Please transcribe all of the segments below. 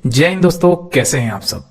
जय हिंद दोस्तों, कैसे हैं आप सब।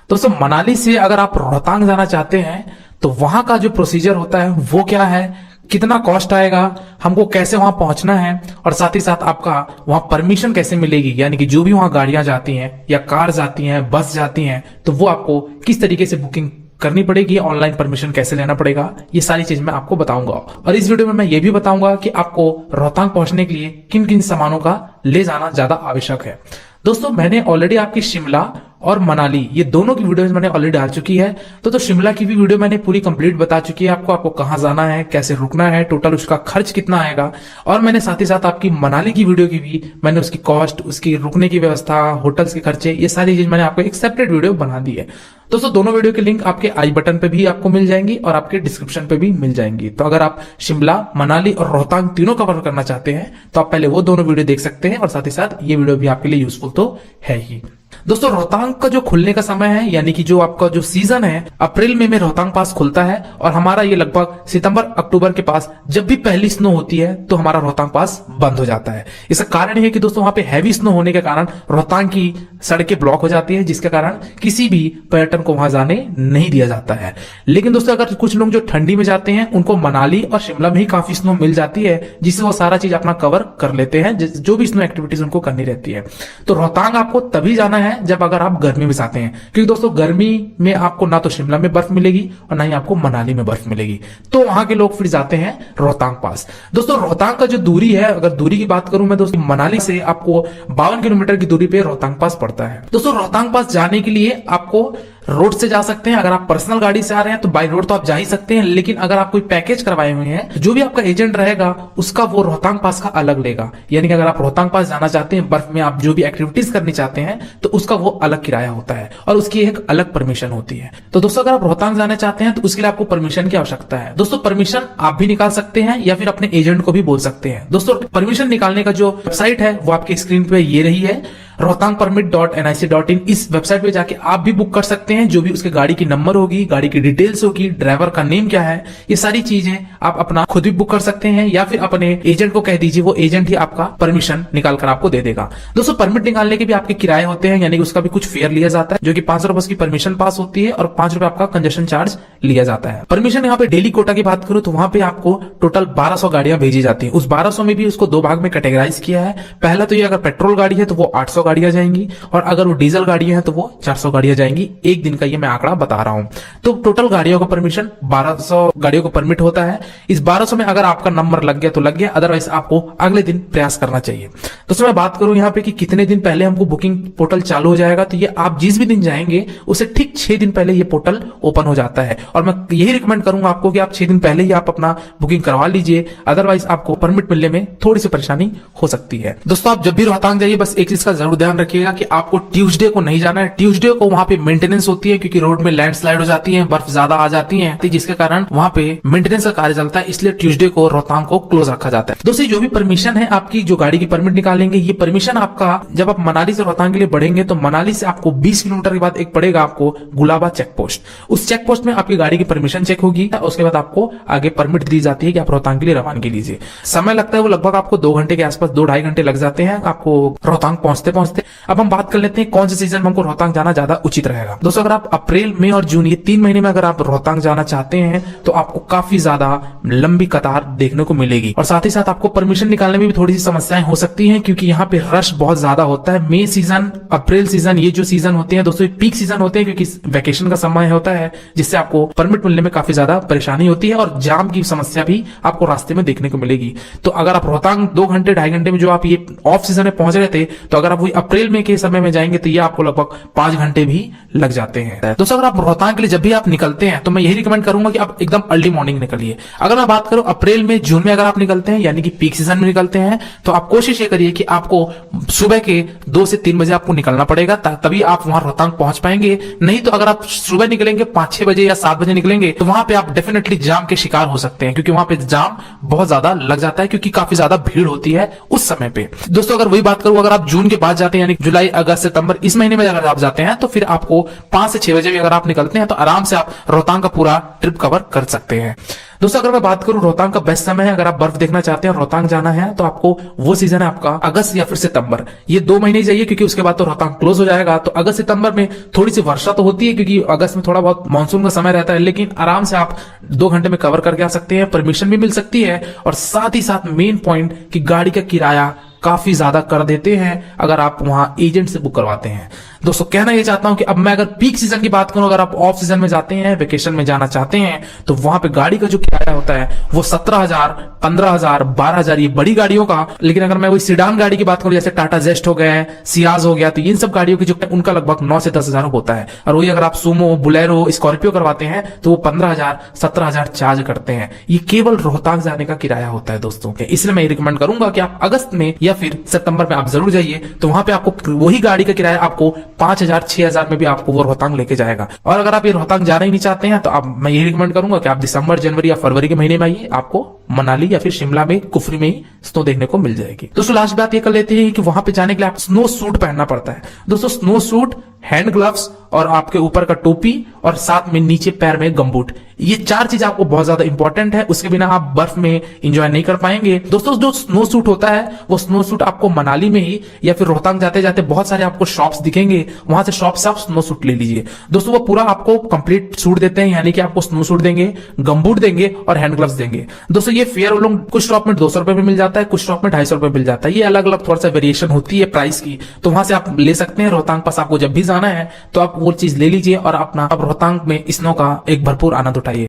दोस्तों, मनाली से अगर आप रोहतांग जाना चाहते हैं तो वहां का जो प्रोसीजर होता है वो क्या है, कितना कॉस्ट आएगा, हमको कैसे वहां पहुंचना है और साथ ही साथ आपका वहां परमिशन कैसे मिलेगी, यानी कि जो भी वहां गाड़ियां जाती हैं या कार जाती हैं, बस जाती हैं, तो वो आपको किस तरीके से बुकिंग करनी पड़ेगी, ऑनलाइन परमिशन कैसे लेना पड़ेगा, ये सारी चीज मैं आपको बताऊंगा। और इस वीडियो में मैं ये भी बताऊंगा कि आपको रोहतांग पहुंचने के लिए किन किन सामानों का ले जाना ज्यादा आवश्यक है। दोस्तों, मैंने ऑलरेडी आपकी शिमला और मनाली ये दोनों की वीडियोस मैंने ऑलरेडी डाल चुकी है। तो शिमला की भी वीडियो मैंने पूरी कंप्लीट बता चुकी है आपको कहां जाना है, कैसे रुकना है, टोटल उसका खर्च कितना आएगा। और मैंने साथ ही साथ आपकी मनाली की वीडियो की भी मैंने उसकी कॉस्ट, उसकी रुकने की व्यवस्था, होटल्स के खर्चे, ये सारी चीज मैंने आपको एक सेपरेट वीडियो बना दी है। दोस्तों, दोनों वीडियो के लिंक आपके आई बटन पे भी आपको मिल जाएंगी और आपके डिस्क्रिप्शन पे भी मिल जाएंगी। तो अगर आप शिमला, मनाली और रोहतांग तीनों कवर करना चाहते हैं तो आप पहले वो दोनों वीडियो देख सकते हैं और साथ ही साथ ये वीडियो भी आपके लिए यूजफुल तो है ही। दोस्तों, रोहतांग का जो खुलने का समय है, यानी कि जो आपका जो सीजन है, अप्रैल में रोहतांग पास खुलता है और हमारा ये लगभग सितंबर अक्टूबर के पास जब भी पहली स्नो होती है तो हमारा रोहतांग पास बंद हो जाता है। इसका कारण है कि दोस्तों वहां पे हैवी स्नो होने के कारण रोहतांग की सड़कें ब्लॉक हो जाती है, जिसके कारण किसी भी पर्यटन को वहां जाने नहीं दिया जाता है। लेकिन दोस्तों, अगर कुछ लोग जो ठंडी में जाते हैं उनको मनाली और शिमला में ही काफी स्नो मिल जाती है, जिससे वो सारा चीज अपना कवर कर लेते हैं, जो भी स्नो एक्टिविटीज उनको करनी रहती है। तो रोहतांग आपको तभी जाना है जब अगर आप गर्मी में जाते हैं, क्योंकि दोस्तों गर्मी में आपको ना तो शिमला में बर्फ मिलेगी और ना ही आपको मनाली में बर्फ मिलेगी। तो वहां के लोग फिर जाते हैं रोहतांग पास। दोस्तों, रोहतांग का जो दूरी है, अगर दूरी की बात करूं मैं दोस्तों, मनाली से आपको 52 किलोमीटर की दूरी पे रोहतांग पास पड़ता है। दोस्तों, रोहतांग पास जाने के लिए आपको रोड से जा सकते हैं। अगर आप पर्सनल गाड़ी से आ रहे हैं तो बाई रोड तो आप जा ही सकते हैं, लेकिन अगर आप कोई पैकेज करवाए हुए हैं, जो भी आपका एजेंट रहेगा उसका वो रोहतांग पास का अलग लेगा। यानी कि अगर आप रोहतांग पास जाना चाहते हैं, बर्फ में आप जो भी एक्टिविटीज करनी चाहते हैं, तो उसका वो अलग किराया होता है और उसकी एक अलग परमिशन होती है। तो दोस्तों, अगर आप रोहतांग जाना चाहते हैं तो उसके लिए आपको परमिशन की आवश्यकता है। दोस्तों, परमिशन आप भी निकाल सकते हैं या फिर अपने एजेंट को भी बोल सकते हैं। दोस्तों, परमिशन निकालने का जो वेबसाइट है वो आपकी स्क्रीन पे ये रही है, rohtangpermit.nic.in। इस वेबसाइट पे जाके आप भी बुक कर सकते हैं। जो भी उसके गाड़ी की नंबर होगी, गाड़ी की डिटेल्स होगी, ड्राइवर का नेम क्या है, ये सारी चीजें आप अपना खुद भी बुक कर सकते हैं या फिर अपने एजेंट को कह दीजिए, वो एजेंट ही आपका परमिशन निकाल कर आपको दे देगा। दोस्तों, परमिट निकालने के भी आपके किराए होते हैं, यानी कि उसका भी कुछ फेयर लिया जाता है, जो कि 500 रुपए की परमिशन पास होती है और 5 रुपए आपका कंजेशन चार्ज लिया जाता है। परमिशन यहाँ पे डेली कोटा की बात करूं तो वहां पे आपको टोटल 1200 गाड़ियां भेजी जाती है। उस 1200 में भी उसको दो भाग में कैटेगराइज किया है। पहला तो ये, अगर पेट्रोल गाड़ी है तो वो 800 गाड़ियां जाएंगी और अगर वो डीजल गाड़ियां हैं तो वो 400 गाड़ियां जाएंगी। एक दिन का ये मैं आंकड़ा बता रहा हूं। तो टोटल गाड़ियों का परमिशन 1200 गाड़ियों को परमिट होता है। इस 1200 में अगर आपका नंबर लग गया तो लग गया, अदरवाइज आपको अगले दिन प्रयास करना चाहिए। दोस्तों, मैं बात करूं यहाँ पे कि कितने दिन पहले हमको बुकिंग पोर्टल चालू हो जाएगा, तो ये आप जिस भी दिन जाएंगे उससे ठीक 6 दिन पहले ये पोर्टल ओपन हो जाता है। और मैं यही रिकमेंड करूंगा आपको कि आप 6 दिन पहले ही आप अपना बुकिंग करवा लीजिए, अदरवाइज आपको परमिट मिलने में थोड़ी सी परेशानी हो सकती है। दोस्तों, आप जब भी रोहतांग जाइए बस एक चीज का जरूर ध्यान रखिएगा कि आपको ट्यूसडे को नहीं जाना है। ट्यूसडे को वहां पे मेंटेनेंस होती है, क्योंकि रोड में लैंडस्लाइड हो जाती है, बर्फ ज्यादा आ जाती है, जिसके कारण वहां पे मेंटेनेंस का कार्य चलता है। इसलिए ट्यूसडे को रोहतांग को क्लोज रखा जाता है। दोस्तों, जो भी परमिशन है आपकी, जो गाड़ी की परमिट निकालेंगे, ये परमिशन आपका जब आप मनाली से रोहतांग के लिए बढ़ेंगे तो मनाली से आपको 20 किलोमीटर के बाद एक पड़ेगा आपको गुलाबा चेक पोस्ट। उस चेक पोस्ट में आपकी गाड़ी की परमिशन चेक होगी, उसके बाद आपको आगे परमिट दी जाती है कि आप रोहतांग के लिए रवानगी लीजिए। समय लगता है वो लगभग आपको 2 घंटे के आसपास, 2-2.5 घंटे लग जाते हैं आपको रोहतांग पहुंचते पहुंचते। अब हम बात कर लेते हैं कौन से सीजन में हमको रोहतांग जाना ज्यादा उचित रहेगा। दोस्तों, अगर आप अप्रैल, मई और जून ये 3 महीने में अगर आप रोहतांग जाना चाहते हैं तो आपको काफी ज्यादा लंबी कतार देखने को मिलेगी और साथ ही साथ आपको परमिशन निकालने में भी थोड़ी सी समस्याएं हो सकती हैं, क्योंकि यहाँ पे रश बहुत ज्यादा होता है। मई सीजन, अप्रैल सीजन, ये जो सीजन होते हैं दोस्तों, पीक सीजन होते हैं, क्योंकि वैकेशन का समय होता है, जिससे आपको परमिट मिलने में काफी ज्यादा परेशानी होती है और जाम की समस्या भी आपको रास्ते में देखने को मिलेगी। तो अगर आप रोहतांग 2 घंटे 2.5 घंटे में जो आप ये ऑफ सीजन में पहुंच रहे थे, तो अगर आप वही अप्रैल में के समय में जाएंगे तो ये आपको लगभग 5 घंटे भी लग जाते हैं। दोस्तों, अगर आप रोहतांग के लिए जब भी आप निकलते हैं तो मैं यही रिकमेंड करूंगा कि आप एकदम अर्ली मॉर्निंग निकलिए। अगर मैं बात करूं अप्रैल में, जून में अगर आप निकलते हैं, यानी कि पीक सीजन में निकलते हैं, तो आप कोशिश ये करिए कि आपको सुबह के 2 से 3 बजे आपको निकलना पड़ेगा, तभी आप वहां रोहतांग पहुंच पाएंगे। नहीं तो अगर आप सुबह निकलेंगे 5-6 बजे या 7 बजे निकलेंगे तो वहां पे आप डेफिनेटली जाम के शिकार हो सकते हैं, क्योंकि वहां पे जाम बहुत ज्यादा लग जाता है, क्योंकि काफी ज्यादा भीड़ होती है उस समय पे। दोस्तों, अगर वही बात करूं, अगर आप जून के बाद जाते हैं, यानी जुलाई, अगस्त, सितंबर, इस महीने में अगर आप जाते हैं तो फिर आपको 5 से 6 बजे भी अगर आप निकलते हैं तो आराम से आप रोहतांग का पूरा ट्रिप कवर कर सकते हैं। दोस्तों अगर मैं बात करूं रोहतांग का बेस्ट समय है, अगर आप बर्फ देखना चाहते हैं, रोहतांग जाना है, तो आपको वो सीजन है आपका अगस्त या फिर सितंबर। ये 2 महीने जाइए क्योंकि उसके बाद तो रोहतांग क्लोज हो जाएगा। तो अगस्त सितंबर में थोड़ी सी वर्षा तो होती है क्योंकि अगस्त में थोड़ा बहुत मानसून का समय रहता है, लेकिन आराम से आप 2 घंटे में कवर करके आ सकते हैं, परमिशन भी मिल सकती है, और साथ ही साथ मेन पॉइंट कि गाड़ी का किराया काफी ज्यादा कर देते हैं अगर आप वहां एजेंट से बुक करवाते हैं। दोस्तों कहना ये चाहता हूं कि अब मैं अगर पीक सीजन की बात करूं, अगर आप ऑफ सीजन में जाते हैं, वेकेशन में जाना चाहते हैं, तो वहां पे गाड़ी का जो किराया होता है वो 17,000, 15,000, 12,000 ये बड़ी गाड़ियों का। लेकिन अगर मैं कोई सिडान गाड़ी की बात करूं, जैसे टाटा जेस्ट हो गया, सियाज हो गया, तो इन सब गाड़ियों की जो उनका लगभग 9 से 10,000 होता है। और वही अगर आप सुमो, बुलेरो, स्कॉर्पियो करवाते हैं तो वो 15,000, 17,000 चार्ज करते हैं। ये केवल रोहतांग जाने का किराया होता है दोस्तों। इसलिए मैं रिकमेंड करूंगा कि आप अगस्त में या फिर सितंबर में आप जरूर जाइए, तो वहां पे आपको वही गाड़ी का किराया आपको 5,000, 6,000 में भी आपको वो रोहतांग लेके जाएगा। और अगर आप ये रोहतांग जाना ही नहीं चाहते हैं तो आप, मैं ये रिकमेंड करूंगा कि आप दिसंबर, जनवरी या फरवरी के महीने में आइए, आपको मनाली या फिर शिमला में, कुफरी में ही स्नो देखने को मिल जाएगी। दोस्तों लास्ट बात ये कर लेते हैं कि वहां पे जाने के लिए आप स्नो सूट पहनना पड़ता है। दोस्तों स्नो सूट, हैंड ग्लव्स और आपके ऊपर का टोपी और साथ में नीचे पैर में गमबूट, ये 4 चीज आपको बहुत ज्यादा इंपॉर्टेंट है। उसके बिना आप बर्फ में एंजॉय नहीं कर पाएंगे। दोस्तों जो स्नो सूट होता है वो स्नो सूट आपको मनाली में ही या फिर रोहतांग जाते जाते बहुत सारे आपको शॉप्स दिखेंगे, वहां से शॉप से आप स्नो सूट ले लीजिए। दोस्तों वो पूरा आपको कंप्लीट सूट देते हैं, यानी कि आपको स्नो सूट देंगे, गमबूट देंगे और हैंड ग्लव्स देंगे। दोस्तों ये फेयर वो लोग कुछ शॉप में 200 रुपए में मिल जाता है, कुछ शॉप में 250 रुपए मिल जाता है। ये अलग अलग थोड़ा सा वेरिएशन होती है प्राइस की, तो वहां से आप ले सकते हैं। रोहतांग पास आपको जब भी जाना है तो आप वो चीज ले लीजिए और अपना अब रोहतांग में स्नो का एक भरपूर आनंद उठाइए।